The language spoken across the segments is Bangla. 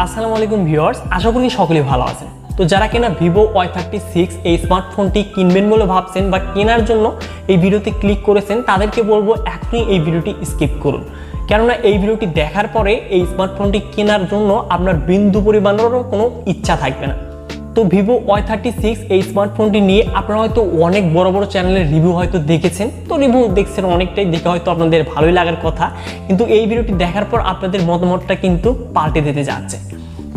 আসসালামু আলাইকুম ভিউয়ার্স, আশা করি সকলেই ভালো আছেন। তো যারা কিনা Vivo Y36 এই স্মার্টফোনটি কিনবেন বলে ভাবছেন বা কেনার জন্য এই ভিডিওতে ক্লিক করেছেন, তাদেরকে বলবো এখনই এই ভিডিওটি স্কিপ করুন। কেননা এই ভিডিওটি দেখার পরে এই স্মার্টফোনটি কেনার জন্য আপনার বিন্দু পরিমাণেরও কোনো ইচ্ছা থাকবে না। তো Vivo Y36 এই স্মার্টফোনটি নিয়ে আপনারা হয়তো অনেক বড় বড় চ্যানেলের রিভিউ হয়তো দেখেছেন, তো রিভিউ দেখছেন অনেকটাই, দেখে হয়তো আপনাদের ভালোই লাগার কথা, কিন্তু এই ভিডিওটি দেখার পর আপনাদের মতামতটা কিন্তু পাল্টে দিতে যাচ্ছে।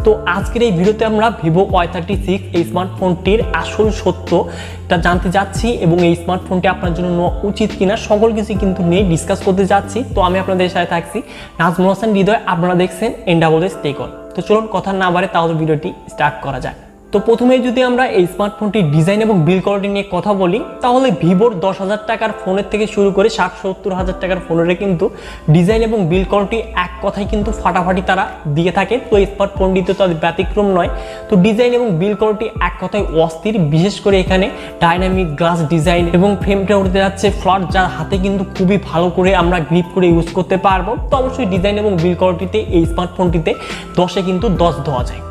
তো আজকের এই ভিডিওতে আমরা Vivo Y36 এই স্মার্টফোনটির আসল সত্যটা জানতে যাচ্ছি এবং এই স্মার্টফোনটি আপনার জন্য নেওয়া উচিত কিনা সকল কিছু কিন্তু নিয়ে ডিসকাস করতে যাচ্ছি। তো আমি আপনাদের সাথে থাকছি নাজমুল হাসান হৃদয়, আপনারা দেখছেন NHH টেক অন। তো চলুন কথা না বাড়ে তাহলে ভিডিওটি স্টার্ট করা যায়। তো প্রথমেই যদি আমরা এই স্মার্টফোনটির ডিজাইন এবং বিল্ড কোয়ালিটি নিয়ে কথা বলি, তাহলে ভিভোর 10,000 টাকার ফোনের থেকে শুরু করে 60-70 টাকার ফোনের কিন্তু ডিজাইন এবং বিল্ড কোয়ালিটি এক কথায় কিন্তু ফাটাফাটি তারা দিয়ে থাকে। তো এই স্মার্টফোনটিতে তো ব্যতিক্রম নয়। তো ডিজাইন এবং বিল্ড কোয়ালিটি এক কথায় অস্থির, বিশেষ করে এখানে ডাইনামিক গ্লাস ডিজাইন এবং ফ্রেমটা উঠতে যাচ্ছে ফ্ল্যাট, যার হাতে কিন্তু খুবই ভালো করে আমরা গ্রিপ করে ইউজ করতে পারবো। তো অবশ্যই ডিজাইন এবং বিল্ড কোয়ালিটিতে এই স্মার্টফোনটিতে 10-এ কিন্তু 10 দেওয়া যায়।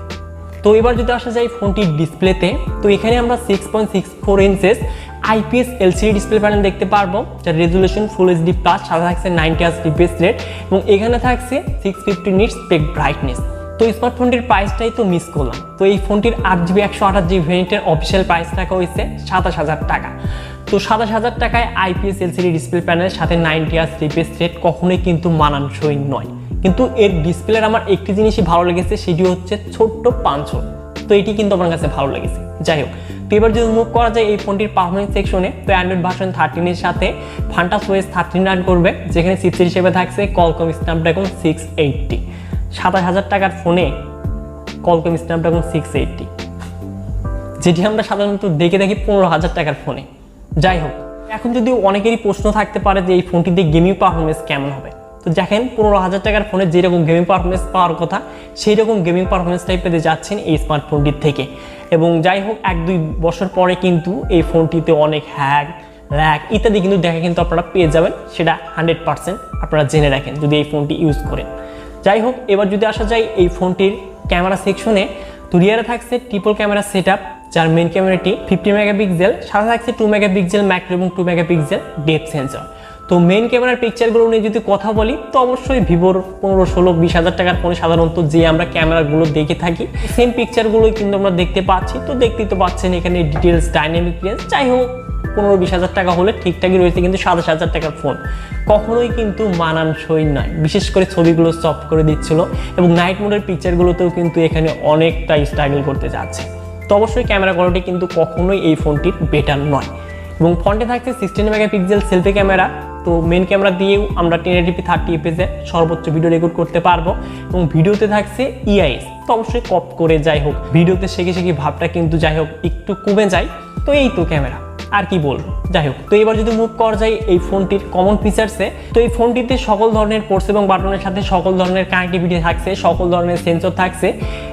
তো এবার যদি আসা যায় ফোনটির ডিসপ্লেতে, তো এখানে আমরা 6.64 inches IPS LCD display panel দেখতে পারবো, যার রেজুলেশন ফুল HD+, সাথে থাকছে 90 Hz রিফ্রেশ রেট এবং এখানে থাকছে 650 নিটস পেক ব্রাইটনেস। তো স্মার্টফোনটির প্রাইসটাই তো মিস করলাম। তো এই ফোনটির 8GB 128GB ভেরিয়েন্টের অফিসিয়াল প্রাইস রাখা হয়েছে 27,000 টাকা। তো 27,000 টাকায় IPS LCD ডিসপ্লে প্যানেলের সাথে 90 Hz রিফ্রেশ রেট কখনোই কিন্তু মানানসই নয়। কিন্তু এর ডিসপ্লের আমার একটি জিনিসই ভালো লেগেছে, সেটি হচ্ছে ছোট্ট পাঁচল। তো এটি কিন্তু আমার কাছে ভালো লেগেছে। যাই হোক, তো এবার যদি মুভ করা যায় এই ফোনটির পারফরমেন্স সেকশনে, তো অ্যান্ড্রয়েড ভার্সন 13 এর সাথে ফান্টাস OS 13 রান করবে, যেখানে চিপসেট হিসেবে থাকছে Qualcomm Snapdragon 680। 27,000 টাকার ফোনে Qualcomm Snapdragon 680, যেটি আমরা সাধারণত দেখে থাকি 15,000 টাকার ফোনে। যাই হোক, এখন যদি অনেকেরই প্রশ্ন থাকতে পারে যে এই ফোনটিতে গেমিং পারফরমেন্স কেমন হবে, তো দেখেন 15,000 টাকার ফোনে যেরকম গেমিং পারফরমেন্স পাওয়ার কথা সেই রকম গেমিং পারফরমেন্সটাই পেতে যাচ্ছেন এই স্মার্টফোনটির থেকে। এবং যাই হোক, 1-2 বছর পরে কিন্তু এই ফোনটিতে অনেক হ্যাক ল্যাগ ইত্যাদি কিন্তু দেখা কিন্তু আপনারা পেয়ে যাবেন, সেটা 100% আপনারা জেনে রাখেন যদি এই ফোনটি ইউজ করেন। যাই হোক, এবার যদি আসা যায় এই ফোনটির ক্যামেরা সেকশনে, তো রিয়ারে থাকছে ট্রিপল ক্যামেরা সেটআপ, যার মেইন ক্যামেরাটি 50 মেগাপিক্সেল, সাথে থাকছে 2 মেগাপিক্সেল ম্যাক্রো এবং 2 মেগাপিক্সেল ডেপথ সেন্সর। তো মেইন ক্যামেরার পিকচারগুলো নিয়ে যদি কথা বলি, তো অবশ্যই ভিভোর 15-16-20,000 টাকার ফোনে সাধারণত যে আমরা ক্যামেরাগুলো দেখে থাকি সেম পিকচারগুলোই কিন্তু আমরা দেখতে পাচ্ছি। তো দেখতেই তো পাচ্ছেন এখানে ডিটেলস, ডাইনামিক রেঞ্জ। যাই হোক, 15-20,000 টাকা হলে ঠিকঠাকই রয়েছে, কিন্তু 27,000 টাকার ফোন কখনোই কিন্তু মানানসই নয়। বিশেষ করে ছবিগুলো সফট করে দিচ্ছিল এবং নাইট মোডের পিকচারগুলোতেও কিন্তু এখানে অনেকটা স্ট্রাগল করতে যাচ্ছে। তো অবশ্যই ক্যামেরা কোয়ালিটি কিন্তু কখনোই এই ফোনটির বেটার নয়। এবং ফ্রন্টে থাকছে 16 মেগাপিক্সেল সেলফি ক্যামেরা। তো মেন ক্যামেরা দিয়েও আমরা 1080p 30fps এ সর্বোচ্চ ভিডিও রেকর্ড করতে পারবো এবং ভিডিওতে থাকছে EIS। তো অবশ্যই কপ করে যাই হোক ভিডিওতে শেখে ভাবটা কিন্তু যাই হোক একটু কমে যায়। তো এই তো ক্যামেরা, আর কি বলবো। যাই হোক, তো এবার যদি মুভ করা যায় এই ফোনটির কমন ফিচার্সে, তো এই ফোনটিতে সকল ধরনের পোর্টস এবং বাটনের সাথে সকল ধরনের কানেক্টিভিটি থাকছে, সকল ধরনের সেন্সর থাকছে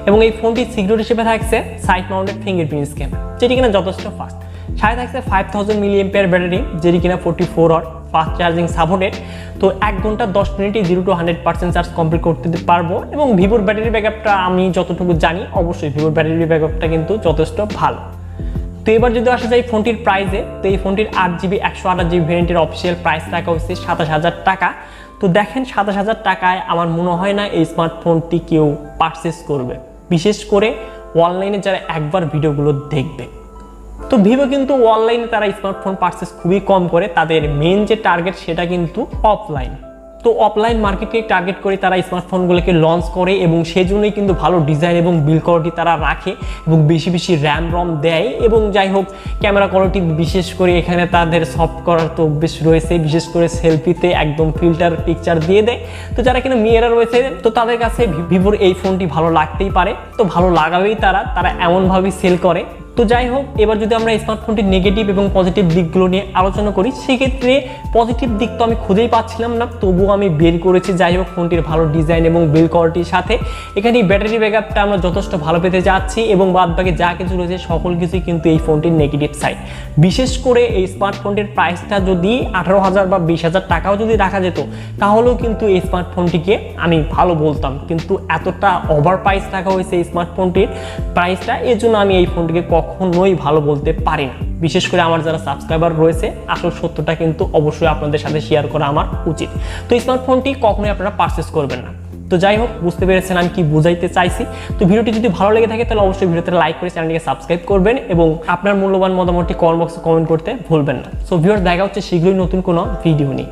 এবং এই ফোনটির সিকিউরিটি হিসেবে থাকছে সাইড মাউন্টেড ফিঙ্গারপ্রিন্ট স্ক্যান, যেটি কিনা যথেষ্ট ফাস্ট। সাথে থাকছে 5000 mAh ব্যাটারি, যেটি কিনা 44 আওয়ার ফাস্ট চার্জিং সাপোর্টেড। তো 1 ঘন্টা 10 মিনিটে 0 to 100% চার্জ কমপ্লিট করতে পারবো। এবং ভিভোর ব্যাটারি ব্যাকআপটা আমি যতটুকু জানি, অবশ্যই ভিভোর ব্যাটারি ব্যাকআপটা কিন্তু যথেষ্ট ভালো। তো এবার যদি আসা যায় ফোনটির প্রাইসে, তো এই ফোনটির 8GB 128GB ভেরিয়েন্টের অফিসিয়াল প্রাইস রাখা হচ্ছে 27,000 টাকা। তো দেখেন 27,000 টাকায় আমার মনে হয় না এই স্মার্টফোনটি কেউ পারচেস করবে, বিশেষ করে অনলাইনে যারা একবার ভিডিওগুলো দেখবে। তো ভিভো কিন্তু অনলাইনে তারা স্মার্টফোন পারচেস খুবই কম করে, তাদের মেন যে টার্গেট সেটা কিন্তু অফলাইন। তো অফলাইন মার্কেটকে টার্গেট করে তারা স্মার্টফোনগুলোকে লঞ্চ করে এবং সেজন্যই কিন্তু ভালো ডিজাইন এবং বিল্ড কোয়ালিটি তারা রাখে এবং বেশি র্যাম রম দেয়। এবং যাই হোক, ক্যামেরা কোয়ালিটি বিশেষ করে এখানে তাদের সফট করার তো বেশ রয়েছে, বিশেষ করে সেলফিতে একদম ফিল্টার পিকচার দিয়ে দেয়। তো যারা কিনা মেয়েরা রয়েছে, তো তাদের কাছে ভিভোর এই ফোনটি ভালো লাগতেই পারে। তো ভালো লাগাবেই তারা এমনভাবেই সেল করে তো যাই হোক, এবার যদি আমরা স্মার্টফোনটির নেগেটিভ এবং পজিটিভ দিকগুলো নিয়ে আলোচনা করি, সেক্ষেত্রে পজিটিভ দিক তো আমি খুঁজেই পাচ্ছিলাম না, তবুও আমি বের করেছি। যাই হোক, ফোনটির ভালো ডিজাইন এবং বিল্ড কোয়ালিটির সাথে এখানে ব্যাটারি ব্যাকআপটা আমরা যথেষ্ট ভালো পেতে যাচ্ছি, এবং বাদবাকি যা কিছু রয়েছে সকল কিছুই কিন্তু এই ফোনটির নেগেটিভ সাইড। বিশেষ করে এই স্মার্টফোনটির প্রাইসটা যদি 18,000 বা 20,000 টাকাও যদি রাখা যেত, তাহলেও কিন্তু এই স্মার্টফোনটিকে আমি ভালো বলতাম, কিন্তু এতটা ওভার প্রাইস রাখা হয়েছে এই স্মার্টফোনটির প্রাইসটা, এর জন্য আমি এই ফোনটিকে কখনোই ভালো বলতে পারি না। বিশেষ করে আমার যারা সাবস্ক্রাইবার রয়েছে, আসল সত্যটা কিন্তু অবশ্যই আপনাদের সাথে শেয়ার করা আমার উচিত। তো এই স্মার্টফোনটি কখনোই আপনারা পারচেস করবেন না। তো যাই হোক, বুঝতে পেরেছেন আমি কি বুঝাইতে চাইছি। তো ভিডিওটি যদি ভালো লেগে থাকে তাহলে অবশ্যই ভিডিওতে লাইক করে চ্যানেলটিকে সাবস্ক্রাইব করবেন, এবং আপনার মূল্যবান মতামতটি কমেন্ট বক্সে কমেন্ট করতে ভুলবেন না। সো ভিউয়ার্স, দেখা হচ্ছে শীঘ্রই নতুন কোনো ভিডিও নিয়ে।